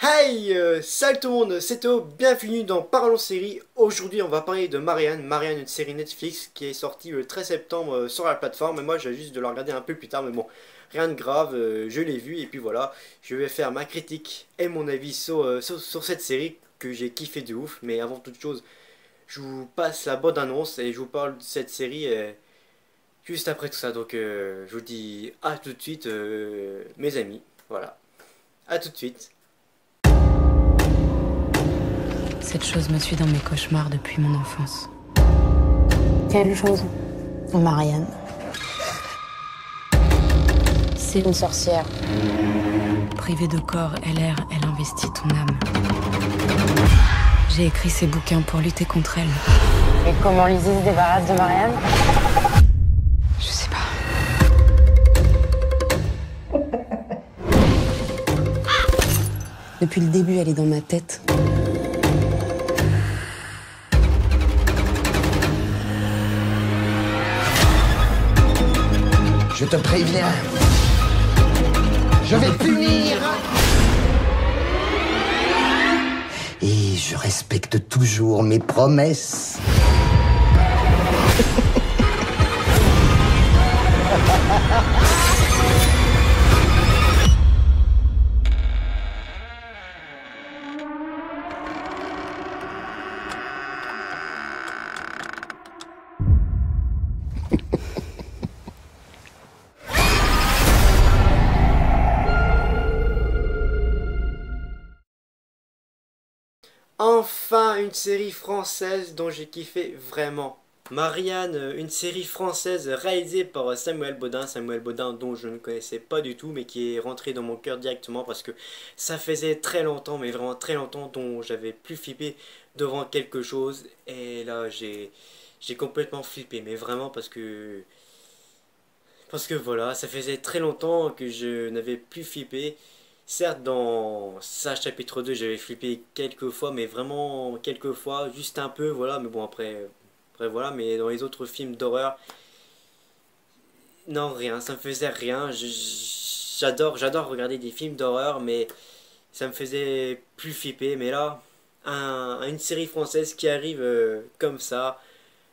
Hey, salut tout le monde, c'est Théo, bienvenue dans Parlons série. Aujourd'hui on va parler de Marianne. Marianne, une série Netflix qui est sortie le 13 septembre sur la plateforme. Et moi j'ai juste de la regarder un peu plus tard, mais bon, rien de grave, je l'ai vu. Et puis voilà, je vais faire ma critique et mon avis sur cette série que j'ai kiffé de ouf. Mais avant toute chose, je vous passe la bonne annonce et je vous parle de cette série juste après tout ça. Donc je vous dis à tout de suite mes amis, voilà, à tout de suite. Cette chose me suit dans mes cauchemars depuis mon enfance. Quelle chose? Marianne. C'est une sorcière. Privée de corps, elle investit ton âme. J'ai écrit ces bouquins pour lutter contre elle. Et comment Lizzie se débarrasse de Marianne? Je sais pas. Depuis le début, elle est dans ma tête. Je te préviens, je vais te punir. Et je respecte toujours mes promesses. Enfin, une série française dont j'ai kiffé vraiment. Marianne, une série française réalisée par Samuel Bodin. Samuel Bodin dont je ne connaissais pas du tout, mais qui est rentré dans mon cœur directement parce que ça faisait très longtemps, mais vraiment très longtemps, dont j'avais plus flippé devant quelque chose. Et là, j'ai complètement flippé, mais vraiment parce que voilà, ça faisait très longtemps que je n'avais plus flippé. Certes, dans ça, chapitre 2 j'avais flippé quelques fois, mais vraiment quelques fois, juste un peu, voilà, mais bon, après voilà, mais dans les autres films d'horreur, non, rien, ça me faisait rien. J'adore regarder des films d'horreur, mais ça me faisait plus flipper. Mais là, une série française qui arrive comme ça,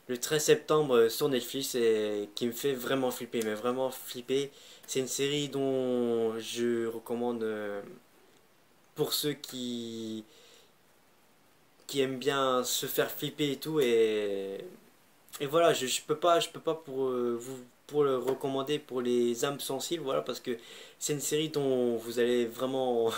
le 13 septembre sur Netflix, et qui me fait vraiment flipper, mais vraiment flipper. C'est une série dont je recommande pour ceux qui aiment bien se faire flipper et tout. Et voilà, je peux pas pour le recommander pour les âmes sensibles, voilà, parce que c'est une série dont vous allez vraiment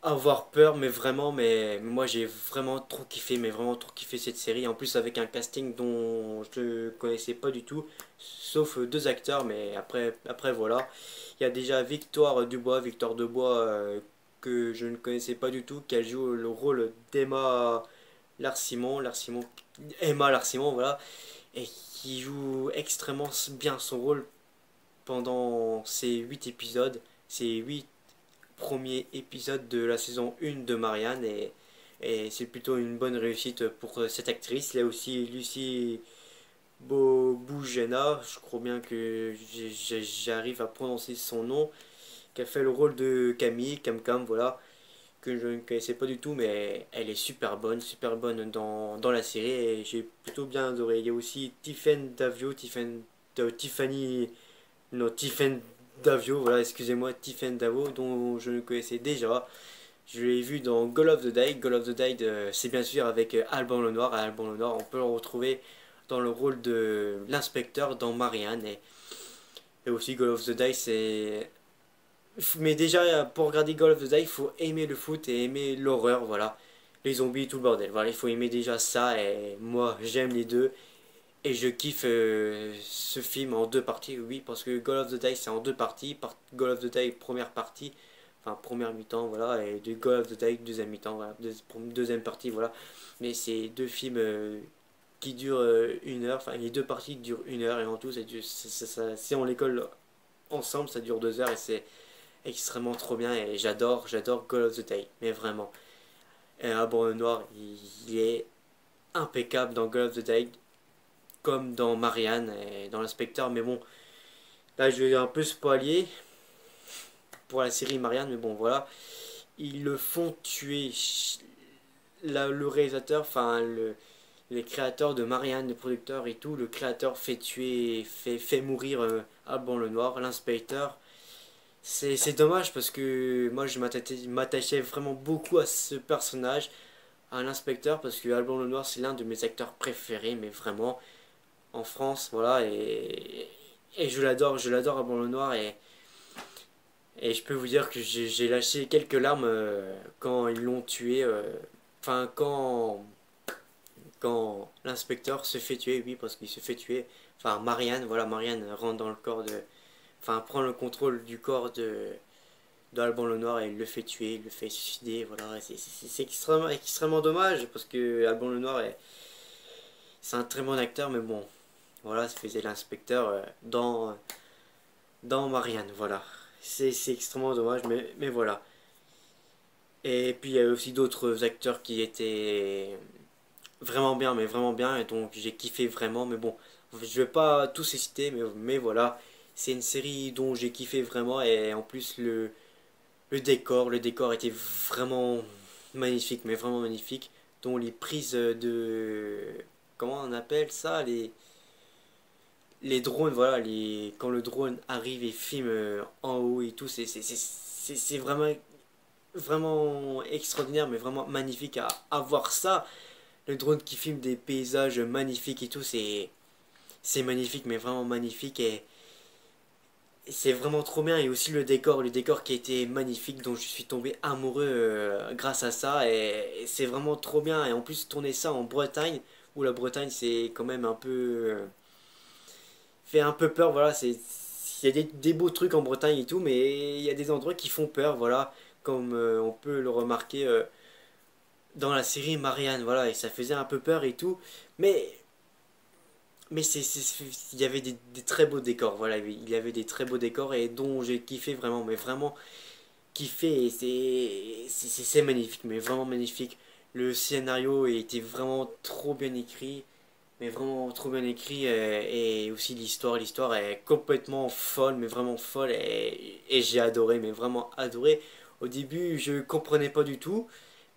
avoir peur, mais vraiment, mais moi j'ai vraiment trop kiffé, mais vraiment trop kiffé cette série. En plus avec un casting dont je ne connaissais pas du tout, sauf deux acteurs, mais après voilà. Il y a déjà Victoire Dubois, que je ne connaissais pas du tout, qui joue le rôle d'Emma Emma Larsimon, voilà, et qui joue extrêmement bien son rôle pendant ces 8 épisodes, ces 8 premier épisode de la saison 1 de Marianne, et c'est plutôt une bonne réussite pour cette actrice. Il y a aussi Lucie Boubougjena, je crois bien que j'arrive à prononcer son nom, qui a fait le rôle de Camille, Cam, voilà, que je ne connaissais pas du tout, mais elle est super bonne dans la série, et j'ai plutôt bien adoré. Il y a aussi Tiffany, non, Tiffen Davio, voilà, excusez-moi, Tiffen Davo, dont je ne connaissais déjà. Je l'ai vu dans Goal of the Day. Goal of the Day, c'est bien sûr avec Alban Lenoir. Alban Lenoir, on peut le retrouver dans le rôle de l'inspecteur dans Marianne. Et aussi Goal of the Day, c'est... Mais déjà, pour regarder Goal of the Day, il faut aimer le foot et aimer l'horreur, voilà. Les zombies, tout le bordel. Voilà, il faut aimer déjà ça, et moi, j'aime les deux. Et je kiffe ce film en deux parties, oui, parce que Goal of the Day c'est en deux parties. Goal of the Day première partie, enfin première mi-temps, voilà, et de Goal of the Day deuxième mi-temps, voilà, deuxième partie, voilà. Mais c'est deux films qui durent 1 heure, enfin les deux parties durent 1 heure, et en tout, si on les colle ensemble, ça dure 2 heures, et c'est extrêmement trop bien, et j'adore Goal of the Day, mais vraiment. Et Alban Noir, il est impeccable dans Goal of the Day, comme dans Marianne et dans l'inspecteur, mais bon, là je vais un peu spoiler pour la série Marianne, mais bon voilà. ils le font tuer. Le réalisateur, enfin les créateurs de Marianne, les producteurs et tout, le créateur fait tuer, fait mourir Alban Lenoir, l'inspecteur. C'est dommage parce que moi je m'attachais vraiment beaucoup à ce personnage, à l'inspecteur, parce que Alban Lenoir c'est l'un de mes acteurs préférés, mais vraiment en France, voilà, et je l'adore Alban Lenoir, et je peux vous dire que j'ai lâché quelques larmes quand ils l'ont tué, enfin quand l'inspecteur se fait tuer, oui, parce qu'il se fait tuer, enfin Marianne, voilà, Marianne rentre dans le corps de, enfin prend le contrôle du corps d'Alban Lenoir et il le fait tuer, il le fait suicider, voilà, c'est extrêmement dommage parce que Alban Lenoir c'est un très bon acteur, mais bon, voilà, ça faisait l'inspecteur dans Marianne, voilà, c'est extrêmement dommage, mais voilà. Et puis il y a aussi d'autres acteurs qui étaient vraiment bien, mais vraiment bien, et donc j'ai kiffé vraiment, mais bon, je vais pas tous les citer, mais voilà, c'est une série dont j'ai kiffé vraiment, et en plus le décor était vraiment magnifique, mais vraiment magnifique, dont les prises de, comment on appelle ça, les drones, voilà, quand le drone arrive et filme en haut et tout, c'est vraiment extraordinaire, mais vraiment magnifique à voir ça. Le drone qui filme des paysages magnifiques et tout, c'est magnifique, mais vraiment magnifique, et c'est vraiment trop bien. Et aussi le décor qui était magnifique, dont je suis tombé amoureux grâce à ça, et c'est vraiment trop bien. Et en plus tourner ça en Bretagne, où la Bretagne c'est quand même un peu fait un peu peur, voilà, il y a des beaux trucs en Bretagne et tout, mais il y a des endroits qui font peur, voilà, comme on peut le remarquer dans la série Marianne, voilà, et ça faisait un peu peur et tout, mais il y avait des très beaux décors, voilà, il y avait des très beaux décors et dont j'ai kiffé vraiment, mais vraiment kiffé, et c'est magnifique, mais vraiment magnifique. Le scénario était vraiment trop bien écrit, mais vraiment trop bien écrit, et aussi l'histoire est complètement folle, mais vraiment folle, et j'ai adoré, mais vraiment adoré. Au début je comprenais pas du tout,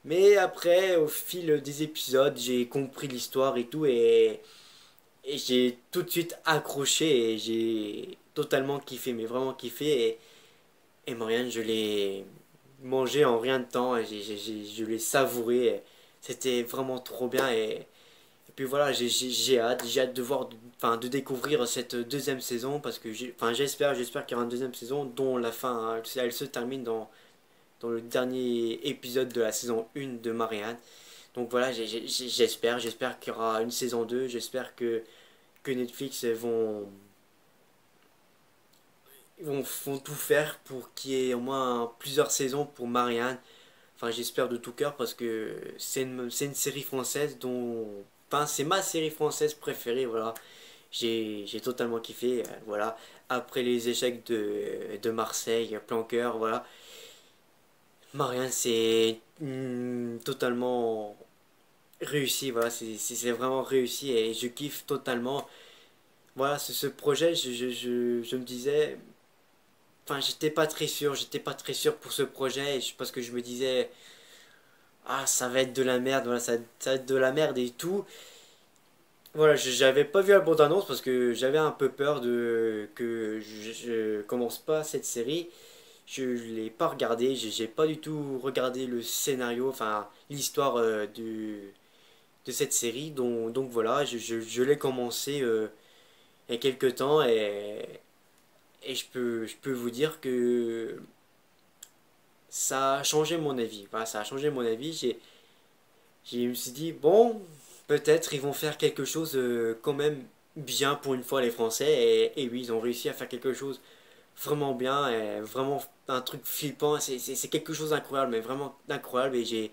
mais après au fil des épisodes j'ai compris l'histoire et tout, et j'ai tout de suite accroché, et j'ai totalement kiffé, mais vraiment kiffé, et Marianne je l'ai mangé en rien de temps, et je l'ai savouré, c'était vraiment trop bien, et puis voilà, j'ai hâte de voir, enfin de découvrir cette deuxième saison, parce que enfin j'espère qu'il y aura une deuxième saison dont la fin, hein, elle se termine dans le dernier épisode de la saison 1 de Marianne. Donc voilà, j'espère qu'il y aura une saison 2, j'espère que Netflix vont tout faire pour qu'il y ait au moins plusieurs saisons pour Marianne. Enfin, j'espère de tout cœur, parce que c'est une série française dont, enfin, c'est ma série française préférée, voilà. J'ai totalement kiffé, voilà. Après les échecs de Marseille, Planqueur, voilà. Marianne, c'est totalement réussi, voilà. C'est vraiment réussi, et je kiffe totalement. Voilà, ce projet, je me disais, enfin, j'étais pas très sûr pour ce projet, parce que je me disais, ah, ça va être de la merde, voilà, ça va être de la merde et tout. Voilà, j'avais pas vu la bande-annonce parce que j'avais un peu peur que je commence pas cette série. Je l'ai pas regardé, j'ai pas du tout regardé le scénario, enfin l'histoire de cette série. Donc voilà, je l'ai commencé il y a quelques temps, et je peux vous dire que ça a changé mon avis. Voilà, ça a changé mon avis. Je me suis dit, bon, peut-être ils vont faire quelque chose quand même bien pour une fois, les Français. Et oui, ils ont réussi à faire quelque chose vraiment bien, et vraiment un truc flippant. C'est quelque chose d'incroyable, mais vraiment incroyable. Et j'ai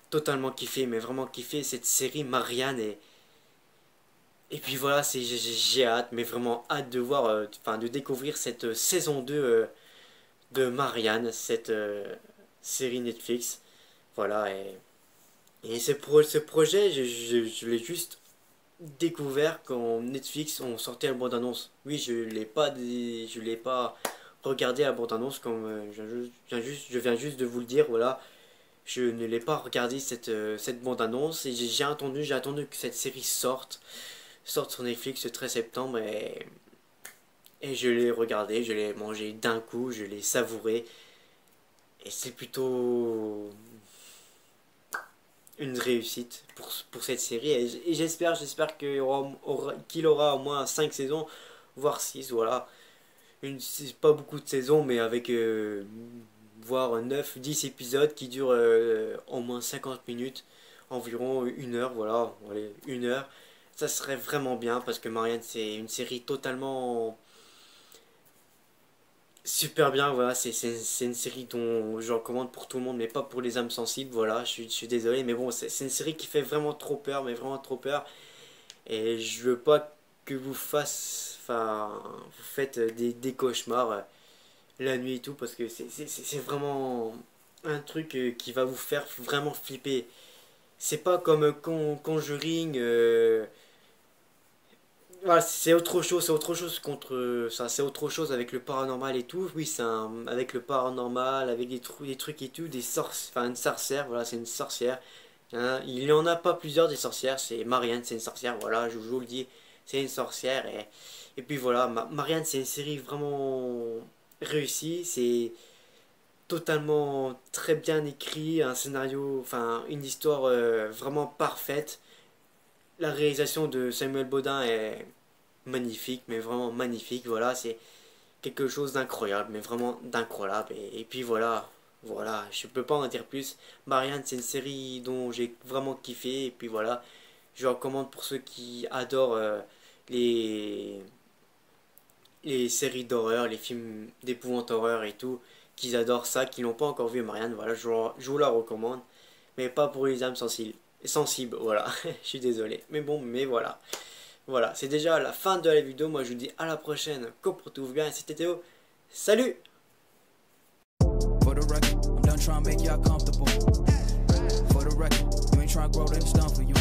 totalement kiffé, mais vraiment kiffé cette série Marianne. Et puis voilà, j'ai hâte, mais vraiment hâte de voir, enfin de découvrir cette saison 2 de Marianne, cette série Netflix. Voilà, et ce projet, je l'ai juste découvert quand Netflix ont sorti la bande-annonce. Oui, je l'ai pas regardé la bande-annonce comme je viens juste de vous le dire, voilà. Je ne l'ai pas regardé cette bande-annonce et j'ai attendu que cette série sorte sur Netflix le 13 septembre et je l'ai regardé, je l'ai mangé d'un coup, je l'ai savouré et c'est plutôt une réussite pour cette série et j'espère qu'il aura au moins 5 saisons, voire 6, voilà. C'est pas beaucoup de saisons mais avec voire 9-10 épisodes qui durent au moins 50 minutes, environ 1 heure, voilà, allez, 1 heure. Ça serait vraiment bien parce que Marianne c'est une série totalement super bien, voilà, c'est une série dont je recommande pour tout le monde mais pas pour les âmes sensibles, voilà, je suis désolé mais bon c'est une série qui fait vraiment trop peur, mais vraiment trop peur et je veux pas que vous faites des cauchemars la nuit et tout parce que c'est vraiment un truc qui va vous faire vraiment flipper. C'est pas comme Conjuring, voilà, c'est autre chose contre ça, c'est autre chose avec le paranormal et tout. Oui, avec le paranormal, avec des trucs et tout, une sorcière, voilà, c'est une sorcière. Hein, il y en a pas plusieurs des sorcières, c'est Marianne, c'est une sorcière, voilà, je vous le dis, c'est une sorcière et puis voilà, Marianne, c'est une série vraiment réussie, c'est totalement très bien écrit, un scénario, enfin une histoire vraiment parfaite. La réalisation de Samuel Baudin est magnifique, mais vraiment magnifique. Voilà, c'est quelque chose d'incroyable, mais vraiment d'incroyable. Et puis voilà, je peux pas en dire plus. Marianne, c'est une série dont j'ai vraiment kiffé. Et puis voilà, je recommande pour ceux qui adorent les les séries d'horreur, les films d'épouvante horreur et tout, qu'ils adorent ça, qui n'ont pas encore vu Marianne, voilà, je vous la recommande, mais pas pour les âmes sensibles, voilà, je suis désolé, mais bon, mais voilà, voilà, c'est déjà la fin de la vidéo, moi je vous dis à la prochaine, comportez-vous bien, et c'était Théo, salut! For the record, I'm done trying to make y'all comfortable. For the record, you ain't trying to grow, then it's done for you.